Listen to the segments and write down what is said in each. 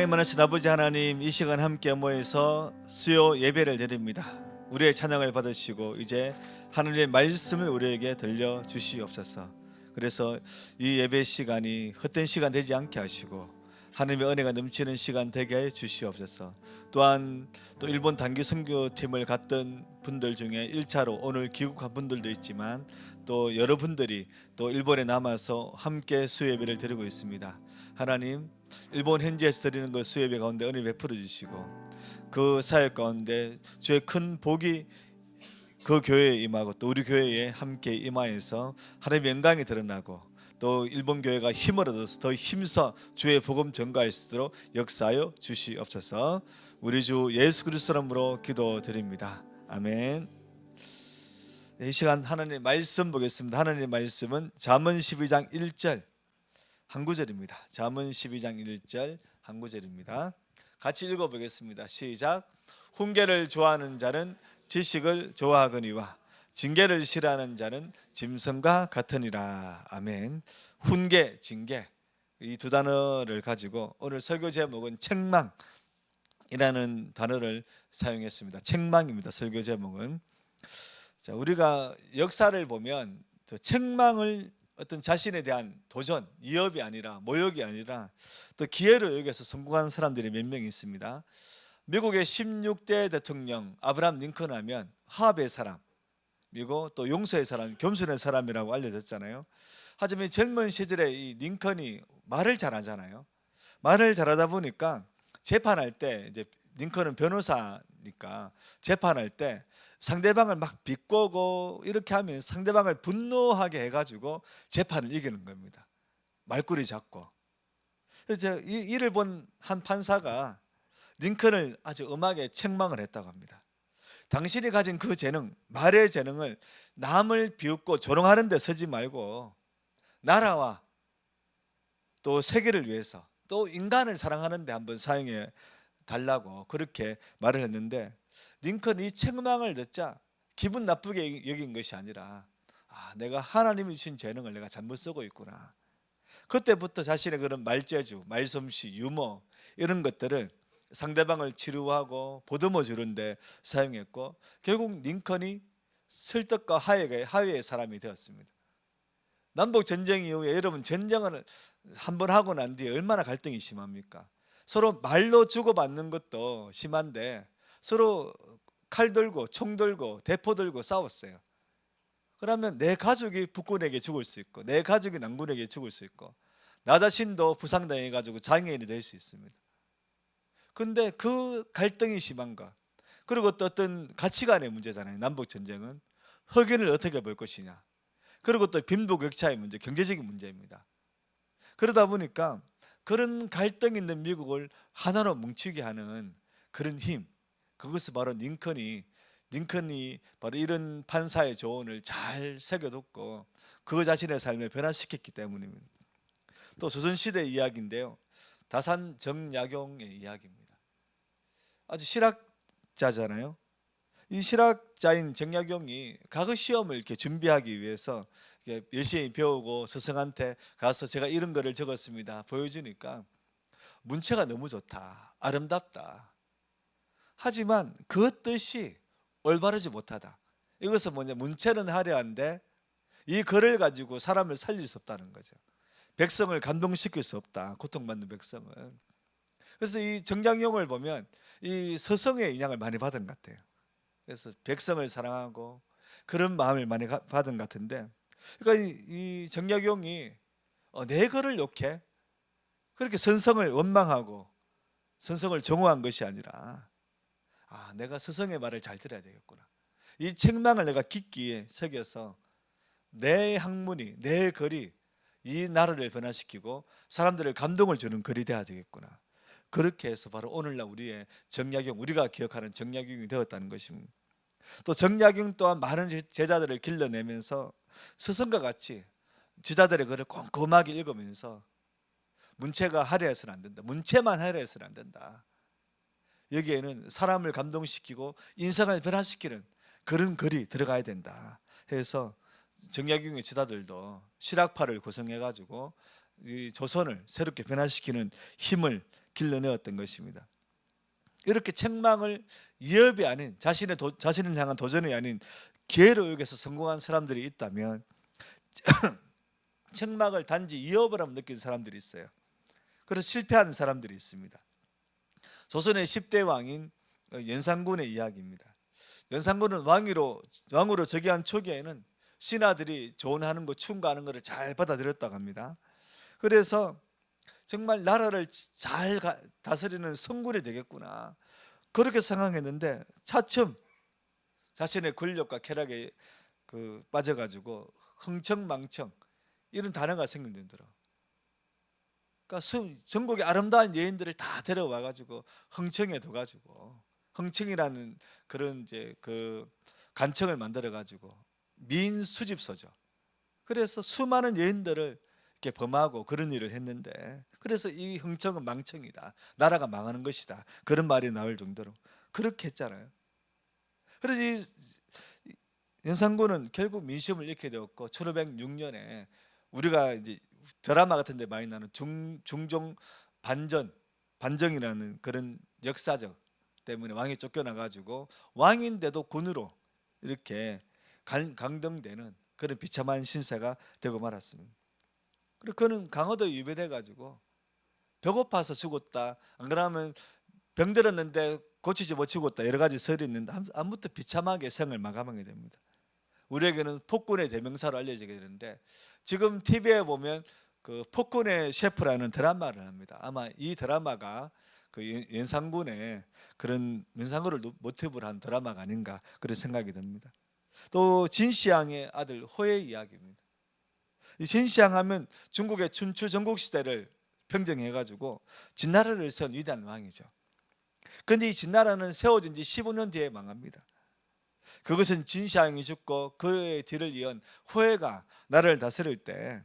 많으신 아버지 하나님, 이 시간 함께 모여서 수요 예배를 드립니다. 우리의 찬양을 받으시고 이제 하나님의 말씀을 우리에게 들려주시옵소서. 그래서 이 예배 시간이 헛된 시간 되지 않게 하시고 하나님의 은혜가 넘치는 시간 되게 해 주시옵소서. 또한 또 일본 단기 선교팀을 갔던 분들 중에 1차로 오늘 귀국한 분들도 있지만 또 여러분들이 또 일본에 남아서 함께 수요 예배를 드리고 있습니다. 하나님, 일본 현지에서 드리는 그 수요 예배 가운데 은혜 베풀어 주시고 그 사역 가운데 주의 큰 복이 그 교회에 임하고 또 우리 교회에 함께 임하여서 하나님의 영광이 드러나고 또 일본 교회가 힘을 얻어서 더 힘써 주의 복음 전가할 수 있도록 역사하여 주시옵소서. 우리 주 예수 그리스도 이름으로 기도드립니다. 아멘. 이 시간 하나님의 말씀 보겠습니다. 하나님의 말씀은 잠언 12장 1절 한 구절입니다. 잠언 12장 1절 한 구절입니다. 같이 읽어보겠습니다. 시작. 훈계를 좋아하는 자는 지식을 좋아하거니와 징계를 싫어하는 자는 짐승과 같으니라. 아멘. 훈계, 징계, 이 두 단어를 가지고 오늘 설교 제목은 책망이라는 단어를 사용했습니다. 책망입니다. 설교 제목은. 자, 우리가 역사를 보면 책망을 어떤 자신에 대한 도전, 위협이 아니라 모욕이 아니라 또 기회로 여기서 성공한 사람들이 몇 명 있습니다. 미국의 16대 대통령 아브라함 링컨 하면 화합의 사람이고 또 용서의 사람, 겸손의 사람이라고 알려졌잖아요. 하지만 젊은 시절에 이 링컨이 말을 잘하잖아요. 말을 잘하다 보니까 재판할 때 이제 링컨은 변호사니까 재판할 때 상대방을 막 비꼬고 이렇게 하면 상대방을 분노하게 해가지고 재판을 이기는 겁니다. 말꼬리 잡고. 그래서 이 일을 본 한 판사가 링컨을 아주 엄하게 책망을 했다고 합니다. 당신이 가진 그 재능, 말의 재능을 남을 비웃고 조롱하는 데 쓰지 말고 나라와 또 세계를 위해서 또 인간을 사랑하는 데 한번 사용해 달라고 그렇게 말을 했는데, 링컨이 이 책망을 듣자 기분 나쁘게 여긴 것이 아니라 내가 하나님이 주신 재능을 내가 잘못 쓰고 있구나. 그때부터 자신의 그런 말재주, 말솜씨, 유머 이런 것들을 상대방을 치료하고 보듬어 주는데 사용했고 결국 링컨이 설득과 화해의 사람이 되었습니다. 남북 전쟁 이후에 여러분 전쟁을 한번 하고 난 뒤에 얼마나 갈등이 심합니까? 서로 말로 주고받는 것도 심한데 서로 칼 들고 총 들고 대포 들고 싸웠어요. 그러면 내 가족이 북군에게 죽을 수 있고 내 가족이 남군에게 죽을 수 있고 나 자신도 부상당해 가지고 장애인이 될 수 있습니다. 근데 그 갈등이 심한가? 그리고 또 어떤 가치관의 문제잖아요. 남북 전쟁은 흑인을 어떻게 볼 것이냐. 그리고 또 빈부격차의 문제, 경제적인 문제입니다. 그러다 보니까 그런 갈등 있는 미국을 하나로 뭉치게 하는 그런 힘, 그것이 바로 링컨이 바로 이런 판사의 조언을 잘 새겨뒀고 그 자신의 삶을 변화시켰기 때문입니다. 또 조선시대 이야기인데요, 다산 정약용의 이야기입니다. 아주 실학자잖아요. 이 실학자인 정약용이 과거 시험을 이렇게 준비하기 위해서 열심히 배우고 스승한테 가서 제가 이런 거를 적었습니다 보여주니까 문체가 너무 좋다, 아름답다. 하지만 그 뜻이 올바르지 못하다. 이것은 뭐냐, 문체는 화려한데 이 글을 가지고 사람을 살릴 수 없다는 거죠. 백성을 감동시킬 수 없다, 고통받는 백성을. 그래서 이 정약용을 보면 이 서성의 영향을 많이 받은 것 같아요. 그래서 백성을 사랑하고 그런 마음을 많이 받은 것 같은데, 그러니까 이 정약용이 내 글을 욕해? 그렇게 선성을 원망하고 선성을 정오한 것이 아니라 내가 스승의 말을 잘 들어야 되겠구나. 이 책망을 내가 깊게 새겨서 내 학문이, 내 글이 이 나라를 변화시키고 사람들을 감동을 주는 글이 돼야 되겠구나. 그렇게 해서 바로 오늘날 우리의 정약용, 우리가 기억하는 정약용이 되었다는 것입니다. 또 정약용 또한 많은 제자들을 길러내면서 스승과 같이 제자들의 글을 꼼꼼하게 읽으면서 문체가 화려해서는 안 된다, 문체만 화려해서는 안 된다, 여기에는 사람을 감동시키고 인생을 변화시키는 그런 글이 들어가야 된다 해서 정약용의 지도자들도 실학파를 구성해 가지고 이 조선을 새롭게 변화시키는 힘을 길러내었던 것입니다. 이렇게 책망을 위협이 아닌 자신을 향한 도전이 아닌 기회로 여기서 성공한 사람들이 있다면 책망을 단지 위협을 하면 느끼는 사람들이 있어요. 그래서 실패하는 사람들이 있습니다. 조선의 10대 왕인 연산군의 이야기입니다. 연산군은 왕으로 즉위한 초기에는 신하들이 조언하는 거 충고하는 것을 잘 받아들였다고 합니다. 그래서 정말 나라를 잘 다스리는 성군이 되겠구나 그렇게 생각했는데 차츰 자신의 권력과 쾌락에 빠져가지고 흥청망청 이런 단어가 생긴다더라. 그러니까 전국의 아름다운 여인들을 다 데려와가지고 흥청에 둬가지고 흥청이라는 그런 이제 간청을 만들어가지고 미인 수집소죠. 그래서 수많은 여인들을 이렇게 범하고 그런 일을 했는데 그래서 이 흥청은 망청이다. 나라가 망하는 것이다. 그런 말이 나올 정도로 그렇게 했잖아요. 그래서 이 연산군은 결국 민심을 잃게 되었고 1506년에 우리가 이제 드라마 같은 데 많이 나오는 중종 반정이라는 그런 역사적 때문에 왕이 쫓겨나 가지고 왕인데도 군으로 이렇게 강등되는 그런 비참한 신세가 되고 말았습니다. 그리고 그는 강화도에 유배돼 가지고 배고파서 죽었다. 안 그러면 병들었는데 고치지 못 죽었다. 여러 가지 설이 있는데 아무튼 비참하게 생을 마감하게 됩니다. 우리에게는 폭군의 대명사로 알려지게 되는데 지금 TV에 보면 폭군의 셰프라는 드라마를 합니다. 아마 이 드라마가 연산군의 그런 연산군을 모티브로 한 드라마가 아닌가 그런 생각이 듭니다. 또 진시황의 아들 호의 이야기입니다. 이 진시황 하면 중국의 춘추 전국시대를 평정해가지고 진나라를 세운 위대한 왕이죠. 그런데 이 진나라는 세워진 지 15년 뒤에 망합니다. 그것은 진시황이 죽고 그의 뒤를 이은 호해가 나라를 다스릴 때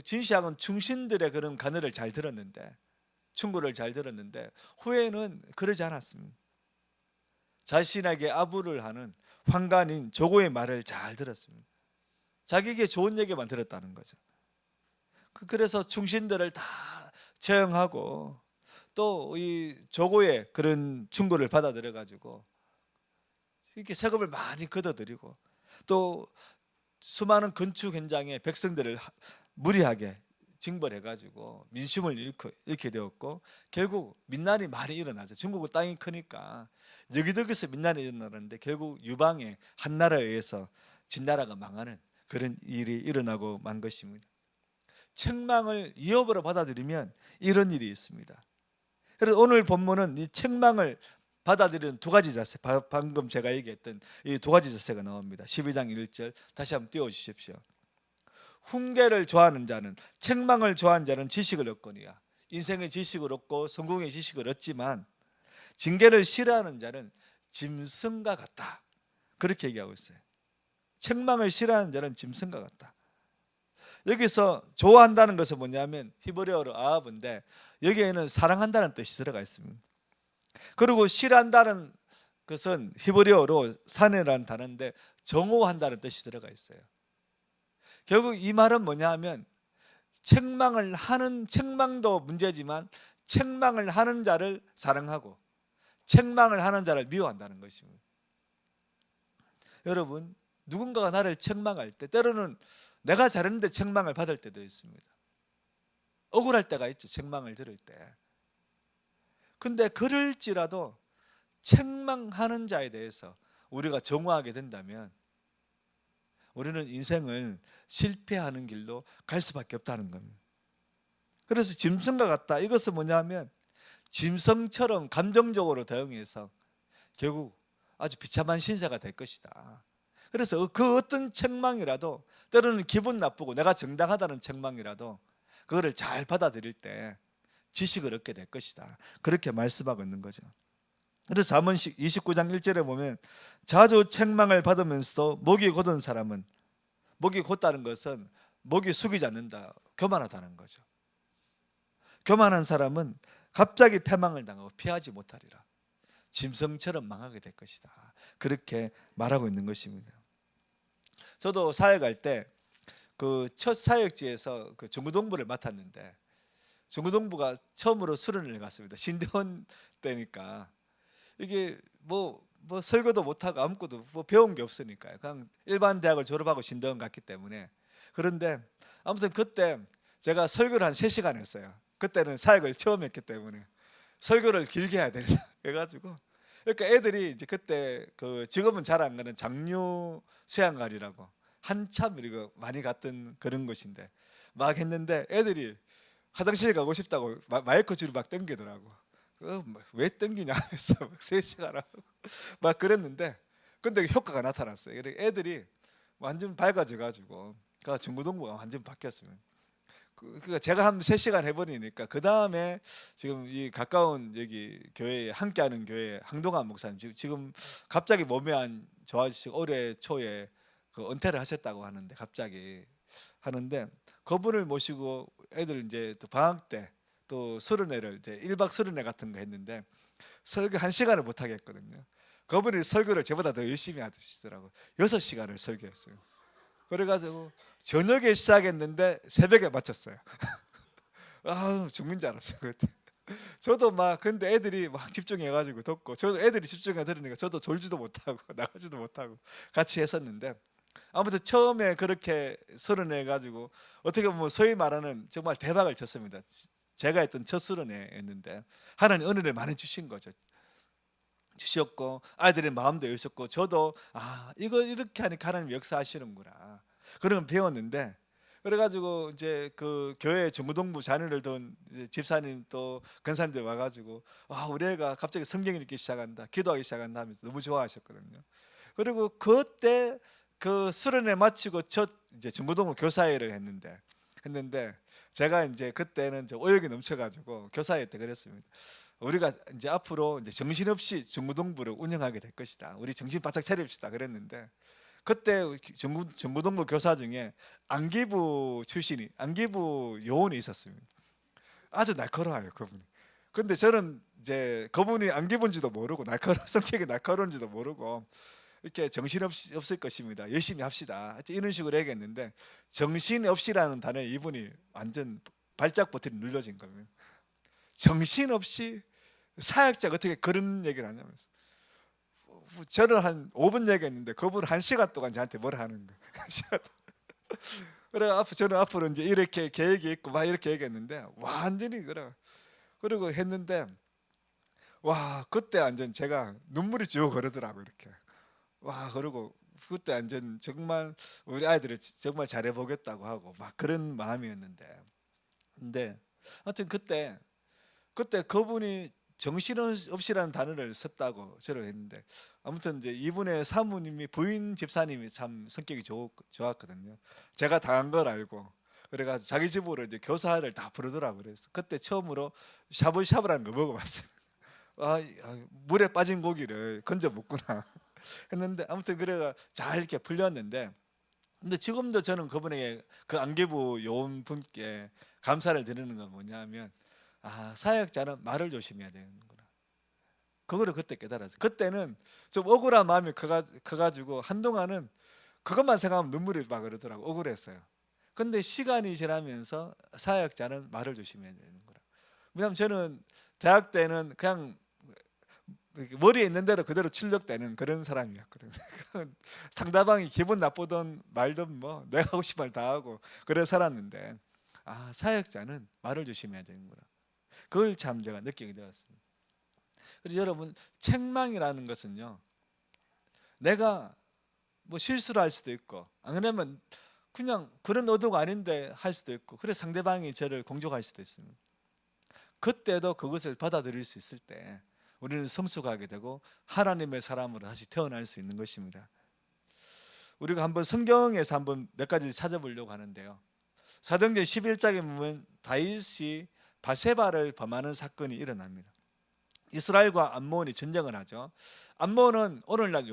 진시황은 충신들의 그런 간언을 잘 들었는데 충고를 잘 들었는데 호해는 그러지 않았습니다. 자신에게 아부를 하는 환관인 조고의 말을 잘 들었습니다. 자기에게 좋은 얘기만 들었다는 거죠. 그래서 충신들을 다 처형하고 또 이 조고의 그런 충고를 받아들여 가지고 이렇게 세금을 많이 걷어들이고 또 수많은 건축 현장에 백성들을 무리하게 징벌해 가지고 민심을 잃게 되었고 결국 민난이 많이 일어나죠. 중국은 땅이 크니까 여기저기서 민난이 일어나는데 결국 유방의 한 나라에 의해서 진나라가 망하는 그런 일이 일어나고 만 것입니다. 책망을 위협으로 받아들이면 이런 일이 있습니다. 그래서 오늘 본문은 이 책망을 받아들이는 두 가지 자세, 방금 제가 얘기했던 이 두 가지 자세가 나옵니다. 12장 1절 다시 한번 띄워주십시오. 훈계를 좋아하는 자는 책망을 좋아하는 자는 지식을 얻거니와 인생의 지식을 얻고 성공의 지식을 얻지만 징계를 싫어하는 자는 짐승과 같다. 그렇게 얘기하고 있어요. 책망을 싫어하는 자는 짐승과 같다. 여기서 좋아한다는 것은 뭐냐면 히브리어로 아합인데 여기에는 사랑한다는 뜻이 들어가 있습니다. 그리고 싫어한다는 것은 히브리어로 사네라는 단어인데 정오한다는 뜻이 들어가 있어요. 결국 이 말은 뭐냐 하면 책망도 문제지만 책망을 하는 자를 사랑하고 책망을 하는 자를 미워한다는 것입니다. 여러분, 누군가가 나를 책망할 때 때로는 내가 잘했는데 책망을 받을 때도 있습니다. 억울할 때가 있죠. 책망을 들을 때. 근데 그럴지라도 책망하는 자에 대해서 우리가 정오하게 된다면 우리는 인생을 실패하는 길로 갈 수밖에 없다는 겁니다. 그래서 짐승과 같다. 이것은 뭐냐면 짐승처럼 감정적으로 대응해서 결국 아주 비참한 신세가 될 것이다. 그래서 그 어떤 책망이라도 때로는 기분 나쁘고 내가 정당하다는 책망이라도 그거를 잘 받아들일 때 지식을 얻게 될 것이다. 그렇게 말씀하고 있는 거죠. 그래서 잠언 29장 1절에 보면 자주 책망을 받으면서도 목이 곧은 사람은, 목이 곧다는 것은 목이 숙이지 않는다, 교만하다는 거죠. 교만한 사람은 갑자기 패망을 당하고 피하지 못하리라. 짐승처럼 망하게 될 것이다. 그렇게 말하고 있는 것입니다. 저도 사역할 때 그 첫 사역지에서 그 중고등부를 맡았는데 중고등부가 처음으로 수련을 갔습니다. 신대원 때니까 이게 뭐 설교도 못하고 아무것도 뭐 배운 게 없으니까요. 그냥 일반 대학을 졸업하고 신대원 갔기 때문에. 그런데 아무튼 그때 제가 설교를 한 3시간 했어요. 그때는 사역을 처음 했기 때문에 설교를 길게 해야 된다 해가지고, 그러니까 애들이 이제 그때 그 지금은 잘 안 가는 장류 수양관이라고 한참 우리가 많이 갔던 그런 곳인데 막 했는데 애들이 화장실 가고 싶다고 마이크 줄을 막 당기더라고. 왜 당기냐 하면서 막 3시간 하고 막 그랬는데, 근데 효과가 나타났어요. 애들이 완전 밝아져 가지고 그 중고등부가 완전 바뀌었습니다. 그러니까 제가 한 3시간 해버리니까 그 다음에 지금 이 가까운 여기 교회에 함께하는 교회 항동환 목사님 지금 갑자기 몸이 안 좋아지시고 올해 초에 그 은퇴를 하셨다고 하는데 갑자기 하는데, 그분을 모시고 애들 이제 또 방학 때 또 수련회를 이제 1박 수련회 같은 거 했는데 설교 1시간을 못 하겠거든요. 그분이 설교를 저보다 더 열심히 하시더라고요. 6시간을 설교했어요. 그래가지고 저녁에 시작했는데 새벽에 마쳤어요. 아, 죽는 줄 알았어요 그때. 저도 막 근데 애들이 막 집중해가지고 듣고 저도 애들이 집중해 들으니까 저도 졸지도 못하고 나가지도 못하고 같이 했었는데, 아무튼 처음에 그렇게 수련해가지고 어떻게 보면 소위 말하는 정말 대박을 쳤습니다. 제가 했던 첫 수련회였는데 하나님 은혜를 많이 주신 거죠. 주셨고 아이들의 마음도 열렸고 저도 이거 이렇게 하니까 하나님 역사하시는구나 그런 걸 배웠는데, 그래가지고 이제 그 교회 중고등부 자녀를 둔 집사님 또 권사님들 와가지고 우리 애가 갑자기 성경 읽기 시작한다 기도하기 시작한다 하면서 너무 좋아하셨거든요. 그리고 그때 그 수련회 마치고 첫 이제 중고등부 교사회를 했는데 제가 이제 그때는 이제 오역이 넘쳐가지고 교사회 때 그랬습니다. 우리가 이제 앞으로 이제 정신없이 중고등부를 운영하게 될 것이다. 우리 정신 바짝 차립시다. 그랬는데 그때 중고등부 교사 중에 안기부 요원이 있었습니다. 아주 날카로워요 그분이. 근데 저는 이제 그분이 안기부인지도 모르고 성격이 날카로운지도 모르고 이렇게 정신없이 없을 것입니다. 열심히 합시다. 이런 식으로 얘기했는데 정신없이라는 단어에 이분이 완전 발작 버튼이 눌러진 겁니다. 정신없이 사역자가 어떻게 그런 얘기를 하냐면서 저는 한 5분 얘기했는데 그분 1시간 동안 저한테 뭐라 하는 거예요. 그래 저는 앞으로 이제 이렇게 계획이 있고 막 이렇게 얘기했는데 완전히 그러고 했는데 그때 완전 제가 눈물이 쭉 흐르더라고 이렇게. 그러고 그때 완전 정말 우리 아이들을 정말 잘해보겠다고 하고 막 그런 마음이었는데, 근데 하여튼 그때 그분이 정신없이라는 단어를 썼다고 저를 했는데, 아무튼 이제 이분의 사모님이 부인 집사님이 참 성격이 좋았거든요. 제가 당한 걸 알고 그래가지고 자기 집으로 이제 교사를 다 부르더라고. 그래서 그때 처음으로 샤브샤브라는 거 먹어봤어요. 물에 빠진 고기를 건져 먹구나 했는데, 아무튼 그래가 잘 이렇게 풀렸는데, 근데 지금도 저는 그분에게 그 안개부 요원분께 감사를 드리는 건 뭐냐면 사역자는 말을 조심해야 되는구나. 그거를 그때 깨달았어요. 그때는 좀 억울한 마음이 커가지고 한동안은 그것만 생각하면 눈물이 막 흐르더라고. 억울했어요. 근데 시간이 지나면서 사역자는 말을 조심해야 되는구나. 왜냐하면 저는 대학 때는 그냥 머리에 있는 대로 그대로 출력되는 그런 사람이었거든요. 상대방이 기분 나쁘든 말든 뭐 내가 하고 싶은 말 다 하고 그래 살았는데, 사역자는 말을 조심해야 되는구나. 그걸 참 제가 느끼게 되었습니다. 그리고 여러분, 책망이라는 것은요, 내가 뭐 실수를 할 수도 있고 아니면 그냥 그런 의도가 아닌데 할 수도 있고, 그래서 상대방이 저를 공격할 수도 있습니다. 그때도 그것을 받아들일 수 있을 때 우리는 성숙하게 되고 하나님의 사람으로 다시 태어날 수 있는 것입니다. 우리가 한번 성경에서 한번 몇 가지 찾아보려고 하는데요, 사도행전 11장에 보면 다윗이 바세바를 범하는 사건이 일어납니다. 이스라엘과 암몬이 전쟁을 하죠. 암몬은 오늘날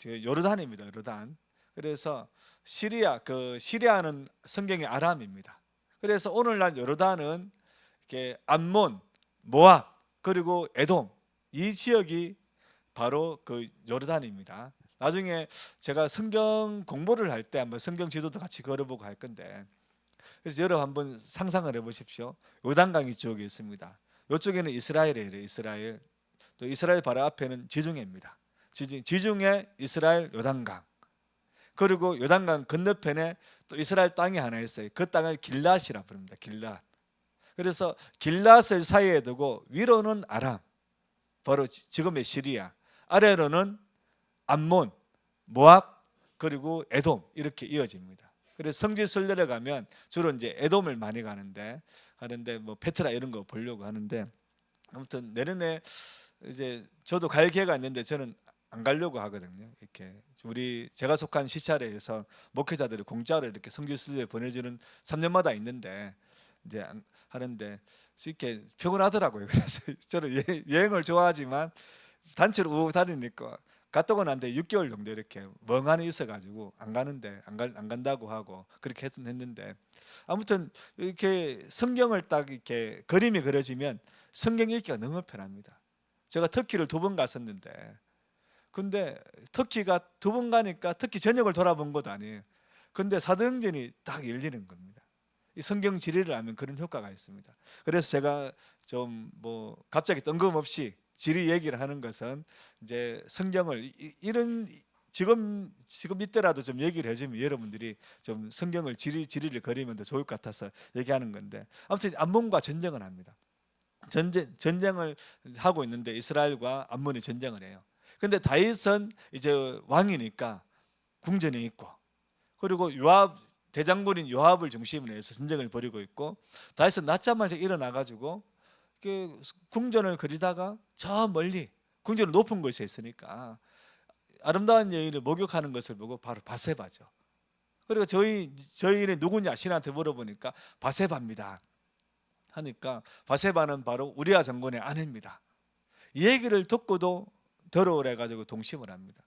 요르단입니다. 요르단. 그래서 시리아는 성경의 아람입니다. 그래서 오늘날 요르단은 이렇게 암몬, 모압, 그리고 에돔, 이 지역이 바로 그 요르단입니다. 나중에 제가 성경 공부를 할 때 한번 성경 지도도 같이 걸어보고 할 건데, 그래서 여러분 한번 상상을 해보십시오. 요단강이 쪽에 있습니다. 이쪽에는 이스라엘이에요. 이스라엘. 또 이스라엘 바로 앞에는 지중해입니다. 지중해 이스라엘 요단강. 그리고 요단강 건너편에 또 이스라엘 땅이 하나 있어요. 그 땅을 길랏이라 부릅니다. 길랏. 그래서 길랏을 사이에 두고 위로는 아람, 바로 지금의 시리아, 아래로는 암몬, 모압, 그리고 에돔 이렇게 이어집니다. 그래서 성지순례를 내려가면 주로 이제 에돔을 많이 가는데 뭐 페트라 이런 거 보려고 하는데, 아무튼 내년에 이제 저도 갈 기회가 있는데 저는 안 가려고 하거든요. 이렇게 제가 속한 시찰에서 목회자들이 공짜로 이렇게 성지순례 보내주는 3년마다 있는데 이제 하는데 이렇게 피곤하더라고요. 그래서 저는 여행을 좋아하지만 단체로 우고 다니니까 갔다 오고 난데 6개월 정도 이렇게 멍하니 있어가지고 안 가는데 안 간다고 하고 그렇게 했는데, 아무튼 이렇게 성경을 딱 이렇게 그림이 그려지면 성경 읽기가 너무 편합니다. 제가 터키를 2번 갔었는데, 근데 터키가 2번 가니까 터키 전역을 돌아본 것도 아니에요. 근데 사도행전이 딱 열리는 겁니다. 이 성경 지리를 알면 그런 효과가 있습니다. 그래서 제가 좀 뭐 갑자기 뜬금없이 지리 얘기를 하는 것은 이제 성경을 이런 지금 이때라도 좀 얘기를 해주면 여러분들이 좀 성경을 지리를 그리면 더 좋을 것 같아서 얘기하는 건데, 아무튼 암몬과 전쟁을 합니다. 전쟁을 하고 있는데 이스라엘과 암몬이 전쟁을 해요. 근데 다윗은 이제 왕이니까 궁전에 있고, 그리고 대장군인 요압을 중심으로 해서 전쟁을 벌이고 있고, 다윗은 낮잠을 일어나 가지고 그 궁전을 그리다가 저 멀리 궁전은 높은 곳에 있으니까 아름다운 여인을 목욕하는 것을 보고 바로 바세바죠. 그리고 저희는 누구냐 신한테 물어보니까 바세바입니다 하니까, 바세바는 바로 우리아 장군의 아내입니다. 이 얘기를 듣고도 더러우래 가지고 동심을 합니다.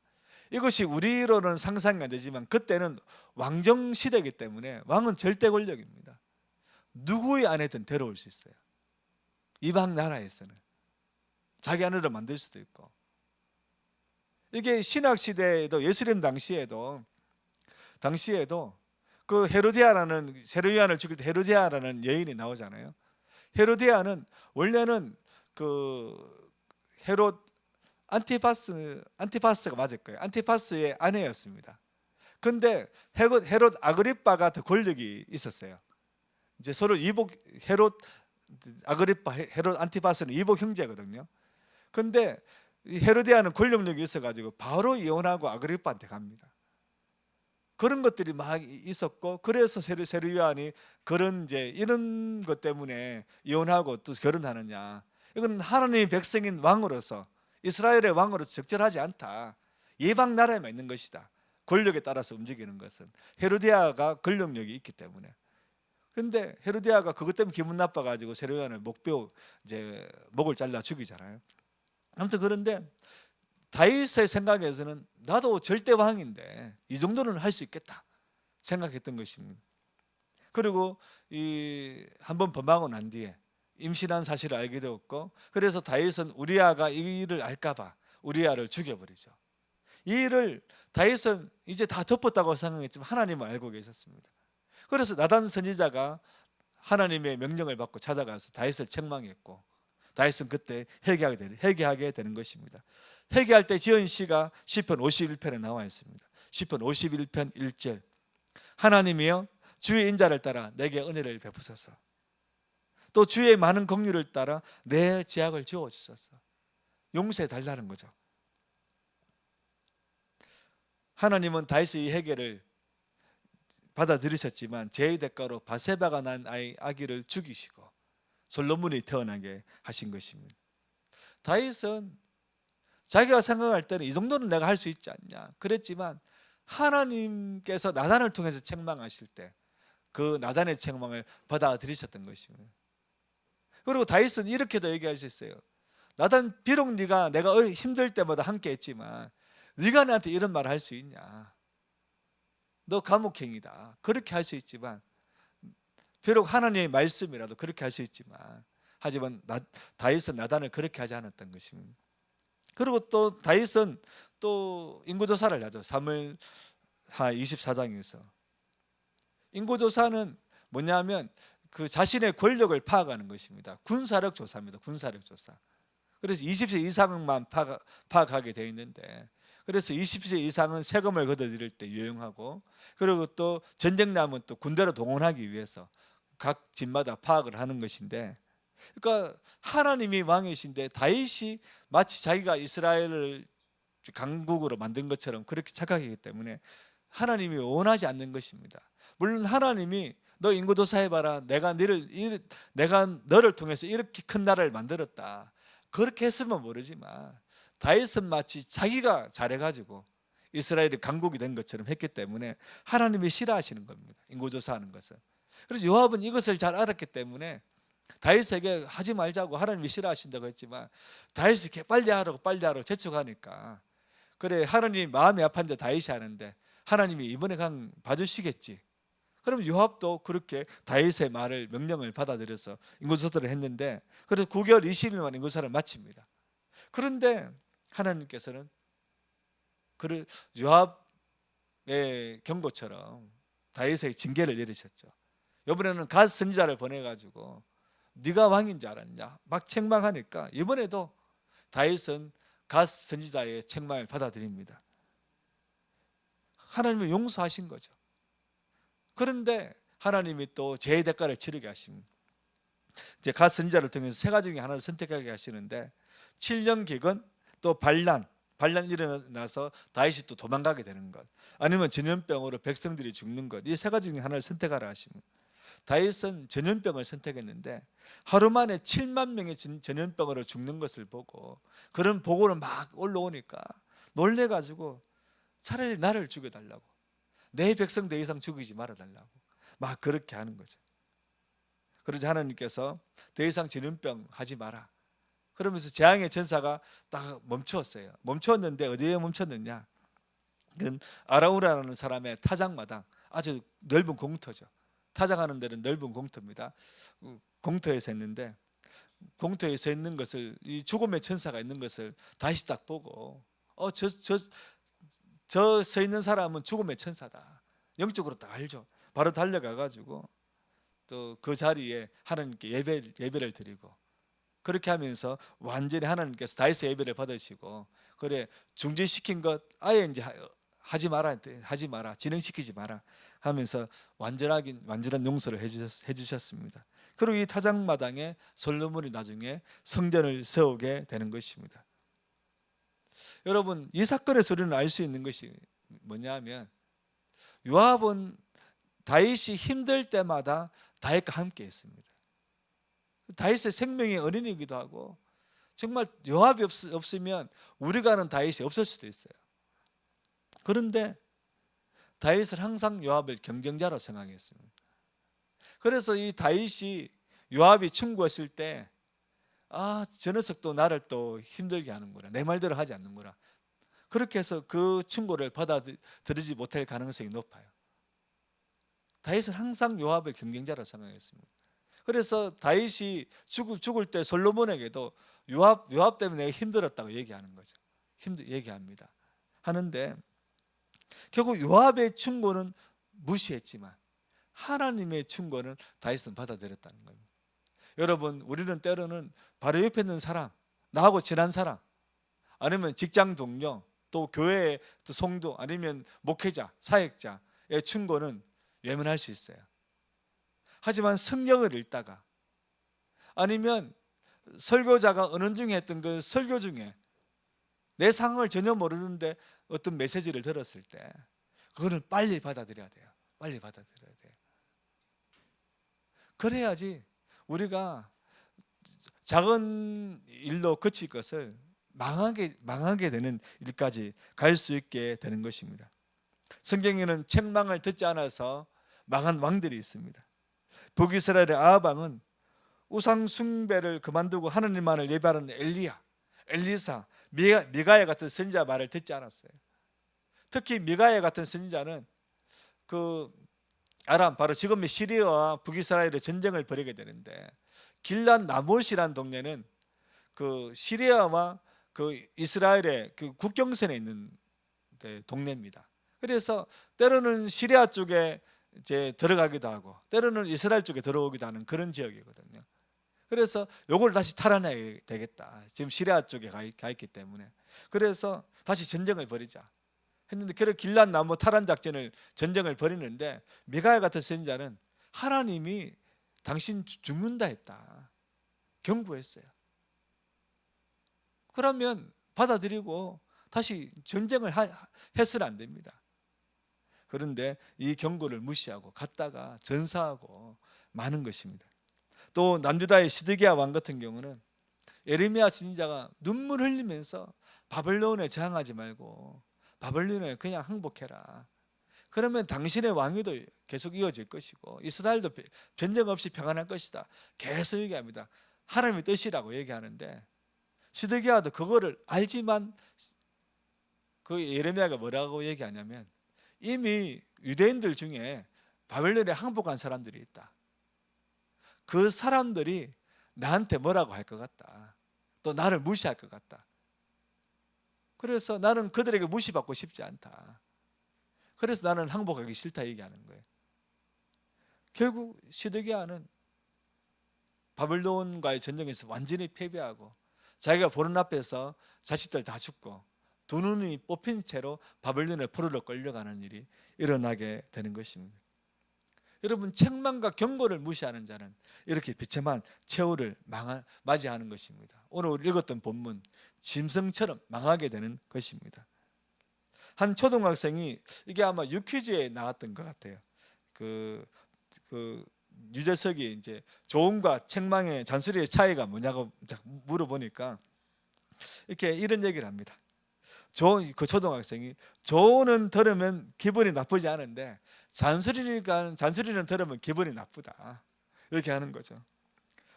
이것이 우리로는 상상이 안 되지만 그때는 왕정 시대이기 때문에 왕은 절대 권력입니다. 누구의 아내든 데려올 수 있어요. 이방 나라에서는 자기 아내를 만들 수도 있고, 이게 신학 시대에도 예수님 당시에도 그 세르요한을 죽일 때 헤로디아라는 여인이 나오잖아요. 헤로디아는 원래는 그 헤롯 안티파스가 맞을 거예요. 안티파스의 아내였습니다. 근데 헤롯 아그리빠가 더 권력이 있었어요. 이제 서로 헤롯 아그리빠, 헤롯 안티파스는 이복 형제거든요. 근데 헤로디아는 권력력이 있어가지고 바로 이혼하고 아그리빠한테 갑니다. 그런 것들이 막 있었고, 그래서 세르요한이 그런 이런 것 때문에 이혼하고 또 결혼하느냐, 이건 하나님의 백성인 왕으로서, 이스라엘의 왕으로서 적절하지 않다. 예방 나라에만 있는 것이다. 권력에 따라서 움직이는 것은 헤로디아가 권력력이 있기 때문에. 그런데 헤로디아가 그것 때문에 기분 나빠가지고 세르요한을 목을 잘라 죽이잖아요. 아무튼 그런데 다윗의 생각에서는 나도 절대 왕인데 이 정도는 할 수 있겠다 생각했던 것입니다. 그리고 한번 범하고 난 뒤에 임신한 사실을 알게 되었고, 그래서 다윗은 우리아가 이 일을 알까봐 우리아를 죽여버리죠. 이 일을 다윗은 이제 다 덮었다고 생각했지만 하나님은 알고 계셨습니다. 그래서 나단 선지자가 하나님의 명령을 받고 찾아가서 다윗을 책망했고, 다윗은 그때 회개하게 되는 것입니다. 회개할 때 지은 시가 시편 51편에 나와 있습니다. 시편 51편 1절, 하나님이여 주의 인자를 따라 내게 은혜를 베푸소서, 또 주의 많은 긍휼을 따라 내 죄악을 지워주소서. 용서해 달라는 거죠. 하나님은 다윗의 이 회개를 받아들이셨지만 죄의 대가로 바세바가 난 아기를 죽이시고 솔로몬이 태어나게 하신 것입니다. 다윗은 자기가 생각할 때는 이 정도는 내가 할 수 있지 않냐 그랬지만, 하나님께서 나단을 통해서 책망하실 때 그 나단의 책망을 받아들이셨던 것입니다. 그리고 다윗은 이렇게도 얘기하셨어요. 나단, 비록 내가 힘들 때마다 함께 했지만 네가 나한테 이런 말을 할 수 있냐, 너 감옥행이다, 그렇게 할 수 있지만, 비록 하나님의 말씀이라도 그렇게 할 수 있지만, 하지만 다윗은 나단을 그렇게 하지 않았던 것입니다. 그리고 또 다윗은 또 인구조사를 하죠. 사무엘하 24장에서 인구조사는 뭐냐면 그 자신의 권력을 파악하는 것입니다. 군사력 조사입니다. 군사력 조사. 그래서 20세 이상만 파악하게 되어 있는데, 그래서 20세 이상은 세금을 걷어들일 때 유용하고, 그리고 또 전쟁 나면 또 군대로 동원하기 위해서 각 집마다 파악을 하는 것인데, 그러니까 하나님이 왕이신데 다윗이 마치 자기가 이스라엘을 강국으로 만든 것처럼 그렇게 착각하기 때문에 하나님이 원하지 않는 것입니다. 물론 하나님이 너 인구조사해봐라, 내가 너를 통해서 이렇게 큰 나라를 만들었다, 그렇게 했으면 모르지만 다윗은 마치 자기가 잘해가지고 이스라엘이 강국이 된 것처럼 했기 때문에 하나님이 싫어하시는 겁니다. 인구조사하는 것은. 그래서 요압은 이것을 잘 알았기 때문에 다윗에게 하지 말자고 하나님이 싫어하신다고 했지만 다윗이 빨리 하라고 재촉하니까, 그래 하나님 마음이 아픈데 다윗이 하는데 하나님이 이번에 그냥 봐주시겠지. 그럼 요압도 그렇게 다윗의 말을, 명령을 받아들여서 인구조사를 했는데, 그래서 9개월 20일만 인구조사를 마칩니다. 그런데 하나님께서는 요압의 경고처럼 다윗의 징계를 내리셨죠. 이번에는 갓 선지자를 보내가지고 네가 왕인 줄 알았냐 막 책망하니까, 이번에도 다윗은 갓 선지자의 책망을 받아들입니다. 하나님은 용서하신 거죠. 그런데 하나님이 또 죄의 대가를 치르게 하십니다. 이제 갓 선지자를 통해서 세 가지 중에 하나를 선택하게 하시는데, 7년 기근, 또 반란 일어나서 다윗이 또 도망가게 되는 것, 아니면 전염병으로 백성들이 죽는 것, 이 세 가지 중에 하나를 선택하라 하십니다. 다윗은 전염병을 선택했는데 하루 만에 7만 명이 전염병으로 죽는 것을 보고, 그런 보고를 막 올라오니까 놀래가지고 차라리 나를 죽여달라고, 내 백성 더 이상 죽이지 말아달라고 막 그렇게 하는 거죠. 그러자 하나님께서 더 이상 전염병 하지 마라 그러면서 재앙의 전사가 딱 멈추었어요. 멈추었는데 어디에 멈췄느냐, 그건 아라우라는 사람의 타작마당, 아주 넓은 공터죠. 타작하는 데는 넓은 공터입니다. 공터에 서 있는데, 공터에 서 있는 것을, 이 죽음의 천사가 있는 것을 다시 딱 보고, 저 서 있는 사람은 죽음의 천사다, 영적으로 딱 알죠. 바로 달려가 가지고 또 그 자리에 하나님께 예배를 드리고, 그렇게 하면서 완전히 하나님께서 다윗의 예배를 받으시고, 그래 중지시킨 것 아예 이제 하지 마라, 진행시키지 마라 하면서 완전한 용서를 해주셨습니다. 그리고 이 타작마당에 솔로몬이 나중에 성전을 세우게 되는 것입니다. 여러분, 이 사건에서 우리는 알 수 있는 것이 뭐냐면, 요압은 다윗이 힘들 때마다 다윗과 함께 했습니다. 다윗의 생명의 은인이기도 하고, 정말 요압이 없으면 우리가 아는 다윗이 없을 수도 있어요. 그런데 다윗은 항상 요압을 경쟁자로 생각했습니다. 그래서 이 다윗이 요압이 충고했을 때, 저 녀석도 나를 또 힘들게 하는구나, 내 말대로 하지 않는구나, 그렇게 해서 그 충고를 받아들이지 못할 가능성이 높아요. 다윗은 항상 요압을 경쟁자로 생각했습니다. 그래서 다윗이 죽을 때 솔로몬에게도 요압 때문에 내가 힘들었다고 얘기하는 거죠. 얘기합니다. 하는데 결국 요압의 충고는 무시했지만 하나님의 충고는 다윗은 받아들였다는 겁니다. 여러분, 우리는 때로는 바로 옆에 있는 사람, 나하고 친한 사람, 아니면 직장 동료, 또 교회의 성도, 아니면 목회자, 사역자의 충고는 외면할 수 있어요. 하지만 성경을 읽다가, 아니면 설교자가 은연 중에 했던 그 설교 중에 내 상황을 전혀 모르는데 어떤 메시지를 들었을 때, 그거는 빨리 받아들여야 돼요. 빨리 받아들여야 돼요. 그래야지 우리가 작은 일로 그칠 것을 망하게 되는 일까지 갈 수 있게 되는 것입니다. 성경에는 책망을 듣지 않아서 망한 왕들이 있습니다. 북이스라엘의 아합 왕은 우상 숭배를 그만두고 하나님만을 예배하는 엘리사, 미가야 같은 선지자 말을 듣지 않았어요. 특히 미가야 같은 선지자는 아람, 바로 지금의 시리아와 북이스라엘의 전쟁을 벌이게 되는데, 길란 나못이라는 동네는 그 시리아와 그 이스라엘의 그 국경선에 있는 동네입니다. 그래서 때로는 시리아 쪽에 이제 들어가기도 하고 때로는 이스라엘 쪽에 들어오기도 하는 그런 지역이거든요. 그래서 요걸 다시 탈환해야 되겠다. 지금 시리아 쪽에 가 있기 때문에. 그래서 다시 전쟁을 벌이자 했는데, 그런 길란 나무 탈환 작전을 전쟁을 벌이는데 미가야 같은 선지자는 하나님이 당신 죽는다 했다, 경고했어요. 그러면 받아들이고 다시 전쟁을 해서는 안 됩니다. 그런데 이 경고를 무시하고 갔다가 전사하고 마는 것입니다. 또 남유다의 시드기야 왕 같은 경우는 예레미야 선지자가 눈물 흘리면서 바벨론에 저항하지 말고 바벨론에 그냥 항복해라. 그러면 당신의 왕위도 계속 이어질 것이고 이스라엘도 전쟁 없이 평안할 것이다. 계속 얘기합니다. 하나님의 뜻이라고 얘기하는데 시드기야도 그거를 알지만 그 예레미야가 뭐라고 얘기하냐면 이미 유대인들 중에 바벨론에 항복한 사람들이 있다. 그 사람들이 나한테 뭐라고 할 것 같다. 또 나를 무시할 것 같다. 그래서 나는 그들에게 무시받고 싶지 않다. 그래서 나는 항복하기 싫다 얘기하는 거예요. 결국 시드기야는 바벨론과의 전쟁에서 완전히 패배하고 자기가 보는 앞에서 자식들 다 죽고 두 눈이 뽑힌 채로 바벨론의 포로로 끌려가는 일이 일어나게 되는 것입니다. 여러분, 책망과 경고를 무시하는 자는 이렇게 비참한 최후를 맞이하는 것입니다. 오늘 읽었던 본문 짐승처럼 망하게 되는 것입니다. 한 초등학생이, 이게 아마 유퀴즈에 나왔던 것 같아요. 그 유재석이 이제 조언과 책망의 잔소리의 차이가 뭐냐고 물어보니까 이렇게 이런 얘기를 합니다. 그 초등학생이 조언은 들으면 기분이 나쁘지 않은데 잔소리는 들으면 기분이 나쁘다, 이렇게 하는 거죠.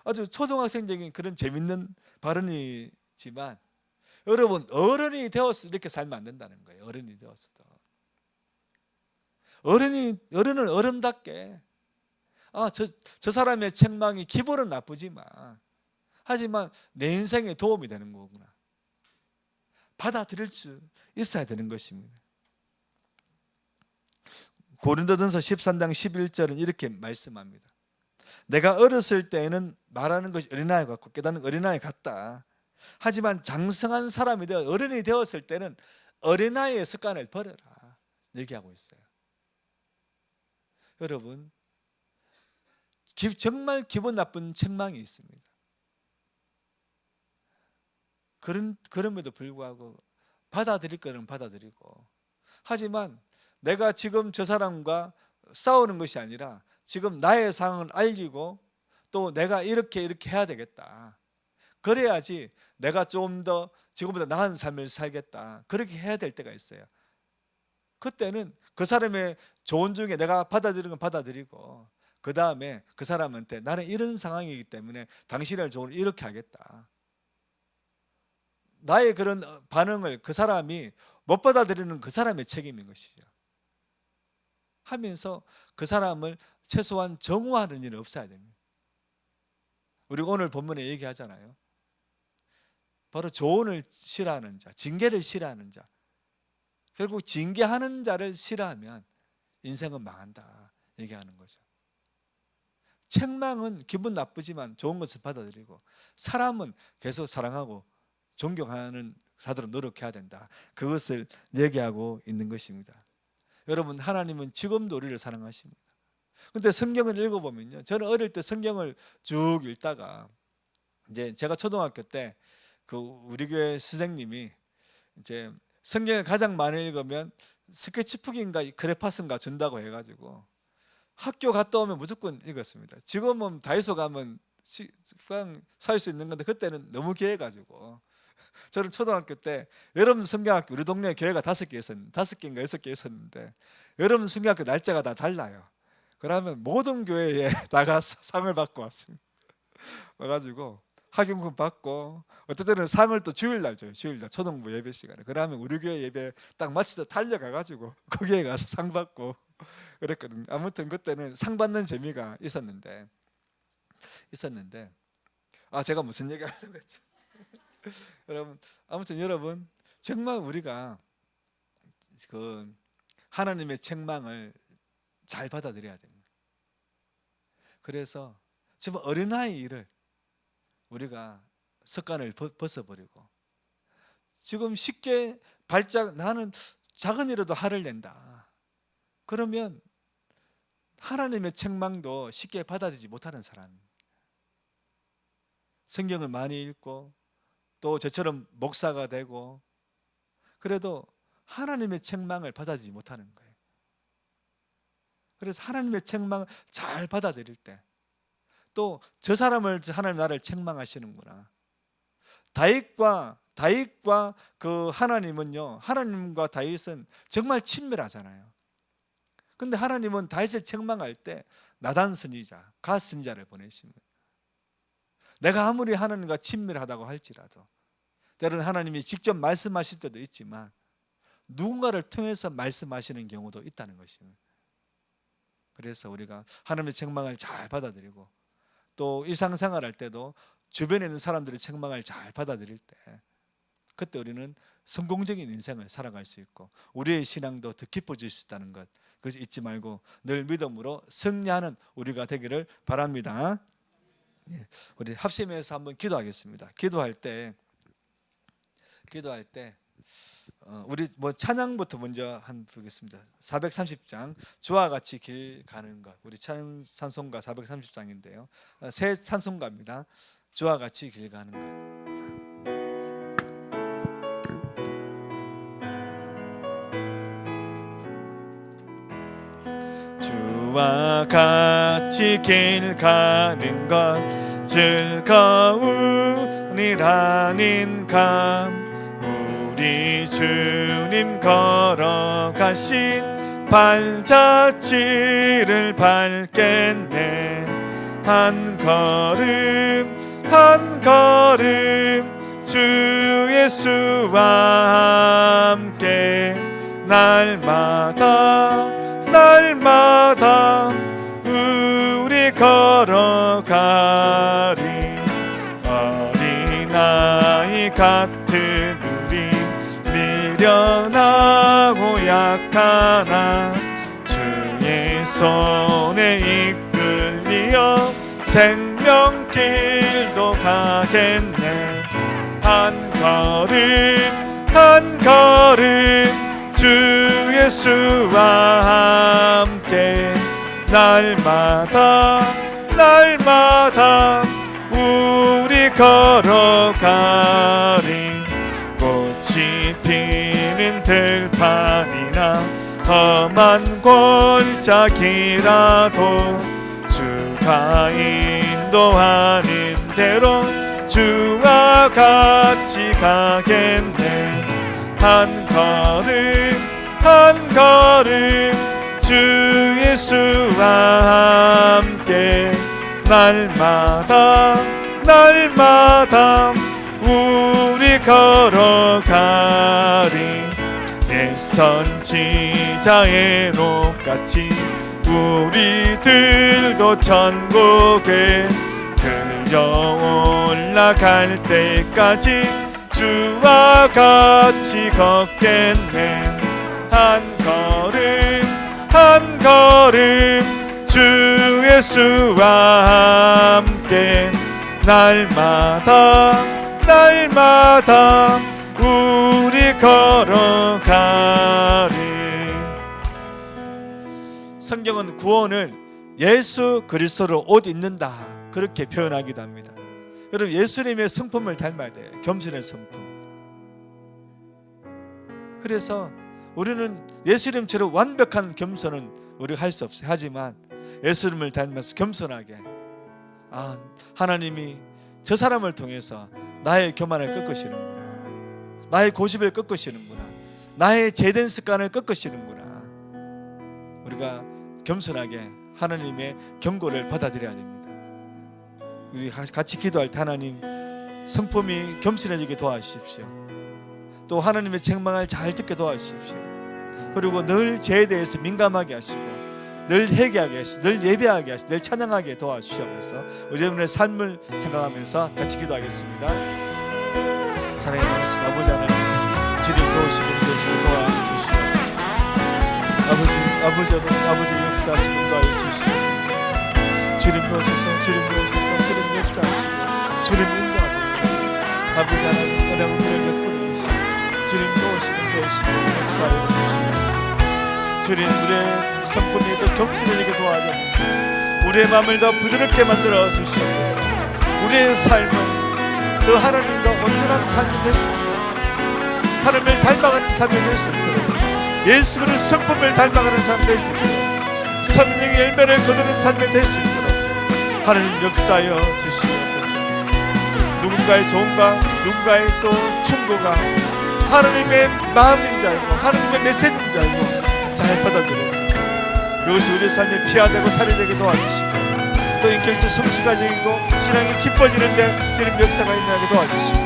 아주 초등학생적인 그런 재밌는 발언이지만 여러분, 어른이 되어서 이렇게 살면 안 된다는 거예요. 어른이 되어서도 어른은 어른답게 저 사람의 책망이 기분은 나쁘지만 하지만 내 인생에 도움이 되는 거구나, 받아들일 수 있어야 되는 것입니다. 고린도전서 13장 11절은 이렇게 말씀합니다. 내가 어렸을 때에는 말하는 것이 어린아이 같고 깨닫는 어린아이 같다. 하지만 장성한 사람이 되어 어른이 되었을 때는 어린아이의 습관을 버려라, 얘기하고 있어요. 여러분, 정말 기분 나쁜 책망이 있습니다. 그럼에도 불구하고 받아들일 거는 받아들이고, 하지만 내가 지금 저 사람과 싸우는 것이 아니라 지금 나의 상황을 알리고 또 내가 이렇게 해야 되겠다, 그래야지 내가 좀 더 지금보다 나은 삶을 살겠다, 그렇게 해야 될 때가 있어요. 그때는 그 사람의 조언 중에 내가 받아들이는 건 받아들이고, 그 다음에 그 사람한테 나는 이런 상황이기 때문에 당신의 조언을 이렇게 하겠다, 나의 그런 반응을 그 사람이 못 받아들이는 그 사람의 책임인 것이죠. 하면서 그 사람을 최소한 정오하는 일은 없어야 됩니다. 우리가 오늘 본문에 얘기하잖아요. 바로 조언을 싫어하는 자, 징계를 싫어하는 자, 결국 징계하는 자를 싫어하면 인생은 망한다 얘기하는 거죠. 책망은 기분 나쁘지만 좋은 것을 받아들이고, 사람은 계속 사랑하고 존경하는 사도로 노력해야 된다, 그것을 얘기하고 있는 것입니다. 여러분, 하나님은 지금도 우리를 사랑하십니다. 근데 성경을 읽어보면요, 저는 어릴 때 성경을 쭉 읽다가 이제 제가 초등학교 때 그 우리 교회 선생님이 이제 성경을 가장 많이 읽으면 스케치북인가 그래파스인가 준다고 해가지고 학교 갔다 오면 무조건 읽었습니다. 지금은 다이소 가면 그냥 살 수 있는 건데 그때는 너무 귀해가지고, 저는 초등학교 때 여러분 성경학교, 우리 동네 교회가 5개 있었는데 5개인가 6개 있었는데 여러분 성경학교 날짜가 다 달라요. 그러면 모든 교회에 나가서 상을 받고 왔습니다. 와가지고 학용금 받고, 어떨 때는 상을 또 주일날 줘요. 주일날 초등부 예배 시간에. 그러면 우리 교회 예배 딱 마치다 달려가가지고 거기에 가서 상 받고 그랬거든요. 아무튼 그때는 상 받는 재미가 있었는데 제가 무슨 얘기 하려고 했죠? 여러분 정말 우리가 그 하나님의 책망을 잘 받아들여야 됩니다. 그래서 지금 어린아이 일을 우리가 습관을 벗어버리고, 지금 쉽게 나는 작은 일에도 화를 낸다, 그러면 하나님의 책망도 쉽게 받아들이지 못하는 사람, 성경을 많이 읽고 또 저처럼 목사가 되고 그래도 하나님의 책망을 받아들이지 못하는 거예요. 그래서 하나님의 책망을 잘 받아들일 때, 또 저 사람을 하나님 나를 책망하시는구나. 다윗과 그 하나님은요, 하나님과 다윗은 정말 친밀하잖아요. 근데 하나님은 다윗을 책망할 때 나단 선지자, 갓 선지자를 보내십니다. 내가 아무리 하나님과 친밀하다고 할지라도 때로는 하나님이 직접 말씀하실 때도 있지만 누군가를 통해서 말씀하시는 경우도 있다는 것입니다. 그래서 우리가 하나님의 책망을 잘 받아들이고, 또 일상생활할 때도 주변에 있는 사람들의 책망을 잘 받아들일 때, 그때 우리는 성공적인 인생을 살아갈 수 있고 우리의 신앙도 더 깊어질 수 있다는 것, 그것을 잊지 말고 늘 믿음으로 승리하는 우리가 되기를 바랍니다. 우리 합심해서 한번 기도하겠습니다. 기도할 때 우리 찬양부터 먼저 한 보겠습니다. 430장 주와 같이 길 가는 것, 우리 찬송가 430장인데요. 새 찬송가입니다. 주와 같이 길 가는 것. 주와 같이 길 가는 것 즐거우니라는가. 우리 주님 걸어가신 발자취를 밟겠네. 한 걸음 주 예수와 함께 날마다 우리 걸어가리. 어린아이 같은 우리 미련하고 약하나 주의 손에 이끌리어 생명길도 가겠네. 한 걸음 주 예수와 함께 날마다 우리 걸어가리. 꽃이 피는 들판이나 험한 골짜기라도 주가 인도하는 대로 주와 같이 가겠네. 한 걸음 주 예수와 함께 날마다 우리 걸어가리. 옛 선지자의 록같이 우리들도 천국에 들려 올라갈 때까지 주와 같이 걷겠네. 한 걸음 주 예수와 함께 날마다 우리 걸어가리. 성경은 구원을 예수 그리스도로 옷 입는다, 그렇게 표현하기도 합니다. 여러분, 예수님의 성품을 닮아야 돼요. 겸손의 성품. 그래서 우리는 예수님처럼 완벽한 겸손은 우리가 할 수 없어요. 하지만 예수님을 닮아서 겸손하게, 하나님이 저 사람을 통해서 나의 교만을 꺾으시는구나, 나의 고집을 꺾으시는구나, 나의 죄된 습관을 꺾으시는구나. 우리가 겸손하게 하나님의 경고를 받아들여야 됩니다. 우리 같이 기도할 때 하나님 성품이 겸손해지게 도와주십시오. 또 하나님의 책망을 잘 듣게 도와주십시오. 그리고 늘 죄에 대해서 민감하게 하시고 늘 회개하게 하시고 늘 예배하게 하시고 늘 찬양하게 도와주시옵소서. 여러분의 삶을 생각하면서 같이 기도하겠습니다. 사랑의 많으신 아버지 하나님, 주님 도우시고 도와주시옵소서. 아버지 역사하시고 인도하여 주시옵소서. 주님 도우소서, 주님 도우소서, 주님 역사하시고 주님 인도하소서. 아버지 하나님 은혜를 베풀어 주시고 주님 도우시고 역사하여 주시옵소서. 주님 우리의 성품이 더 겸손해지게 도와주옵소서. 우리의 마음을 더 부드럽게 만들어 주시옵소서. 우리의 삶은 더 하나님과 온전한 삶이 될 수 있도록, 하나님을 닮아가는 삶이 될 수 있도록, 예수 그리스도 성품을 닮아가는 삶이 될 수 있도록, 성령의 열매를 거두는 삶이 될 수 있도록 하나님 역사하여 주시옵소서. 누군가의 조언과 누군가의 또 충고가 하나님의 마음인 줄 알고 하나님의 메시지인 줄 알고 잘 받아들여서 이것이 우리 삶에 피화되고 살이 도와주시고, 또 인격적 성취가 되고 신앙이 깊어지는데 주님 역사가 일어나게 도와주시고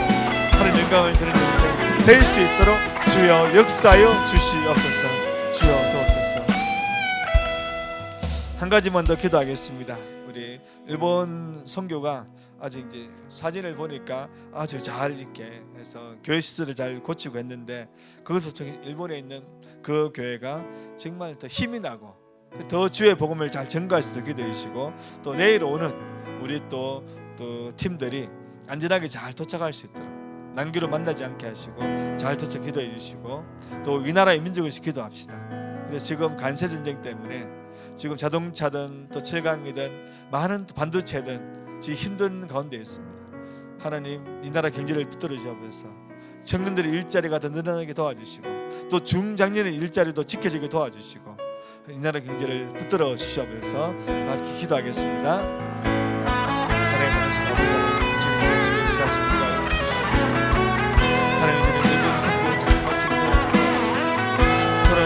하나님 영광을 드리는 인생 될 수 있도록 주여 역사하여 주시옵소서. 주여 도옵소서. 한 가지만 더 기도하겠습니다. 우리 일본 선교가 아직 이제 사진을 보니까 아주 잘 이렇게 해서 교회 시설을 잘 고치고 했는데, 그것도 일본에 있는 그 교회가 정말 더 힘이 나고 더 주의 복음을 잘 전가할 수 있게 기도해 주시고, 또 내일 오는 우리 또 팀들이 안전하게 잘 도착할 수 있도록 난기로 만나지 않게 하시고 잘 도착 기도해 주시고, 또 이 나라의 민족을 기도합시다. 그래서 지금 관세 전쟁 때문에 지금 자동차든 또 철강이든 많은 반도체든 지금 힘든 가운데 있습니다. 하나님 이 나라 경제를 붙들어 주옵소서. 청년들의 일자리가 더 늘어나게 도와주시고, 또 중장년의 일자리도 지켜지게 도와주시고 이 나라 경제를 붙들어 주시옵소서. 함께 기도하겠습니다. 사랑의 많으신 아버지 하나님, 주님 역사하시고 인도하여 주시옵소서. 사랑의 주님, 일본 선교 잘 마치고 저런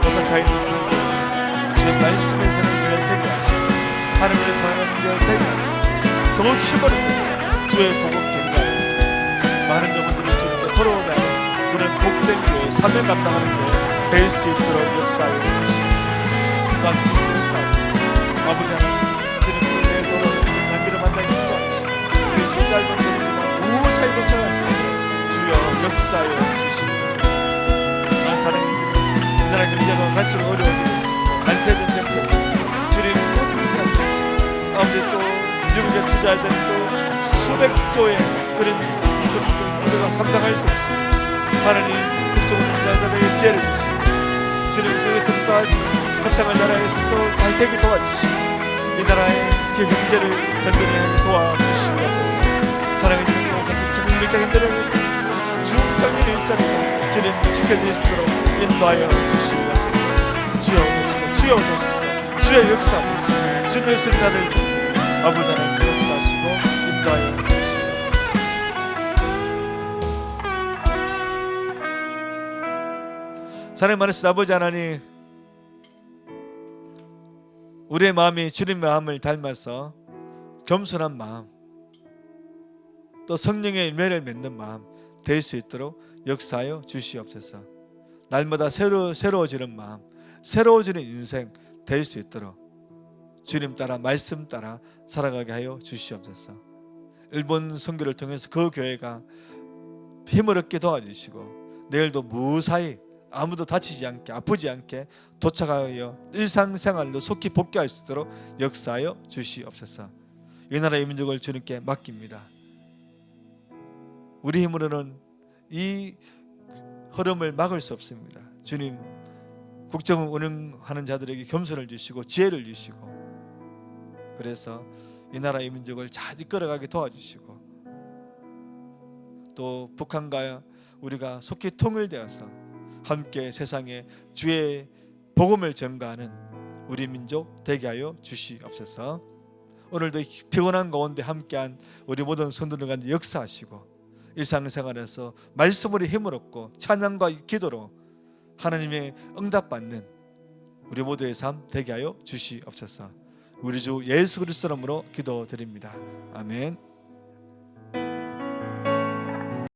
오사카에 있는 교회, 주의 말씀에 사는 교회 되게 하시고 하나님을 사랑하는 교회 되게 하시고 더욱 힘을 주의 복음 전가하여서 많은 영혼들을 주님께 돌아오다는 그런 복된 교회, 사명 감당하는 교회 될 수 있도록 역사하여 주시옵소서. 또한 주께서 역사하옵소서. 아버지 하나님, 주님께 내일 돌아오는 단기를 만나게 도와주시고 주님께 짧은 거리지만 무사히 도착할 수 있도록 주여 역사하여 주시옵소서. 난 사랑의 주님, 이 나라 경제가 갈수록 어려워지고 있습니다. 관세 전쟁 때문에 주님 모두 그냥 아버지 또 미국에 투자해야 되는 또 수백 조의 그런 임금도 우리가 감당할 수 없습니다. 하나님 국정원 인자들에게 지혜를 주시고 주님 그것들 또 협상을 나라에서 또 잘 되게 도와주시고 이 나라의 그 경제를 든든히 도와주시옵소서. 사랑의 주님, 다시 청년 일자리들에게 중장년 일자리가 주님 지켜질 수 있도록 인도하여 주시옵소서. 주여 오소서, 주여 오소서, 주의 역사하소서. 주님의 승리를 아버지 하나님 역사하시고 인도하여 주시옵소서. 사랑의 많으신 아버지 하나님, 우리의 마음이 주님의 마음을 닮아서 겸손한 마음, 또 성령의 열매를 맺는 마음 될 수 있도록 역사하여 주시옵소서. 날마다 새로워지는 마음, 새로워지는 인생 될 수 있도록 주님 따라 말씀 따라 살아가게 하여 주시옵소서. 일본 선교를 통해서 그 교회가 힘을 얻게 도와주시고 내일도 무사히 아무도 다치지 않게 아프지 않게 도착하여 일상생활로 속히 복귀할 수 있도록 역사하여 주시옵소서. 이 나라의 민족을 주님께 맡깁니다. 우리 힘으로는 이 흐름을 막을 수 없습니다. 주님, 국정을 운영하는 자들에게 겸손을 주시고 지혜를 주시고, 그래서 이 나라의 민족을 잘 이끌어가게 도와주시고, 또 북한과 우리가 속히 통일되어서 함께 세상에 주의 복음을 전가하는 우리 민족 되게 하여 주시옵소서. 오늘도 피곤한 가운데 함께한 우리 모든 성도들 가운데 역사하시고 일상생활에서 말씀으로 힘을 얻고 찬양과 기도로 하나님의 응답받는 우리 모두의 삶 되게 하여 주시옵소서. 우리 주 예수 그리스도 이름으로 기도드립니다. 아멘.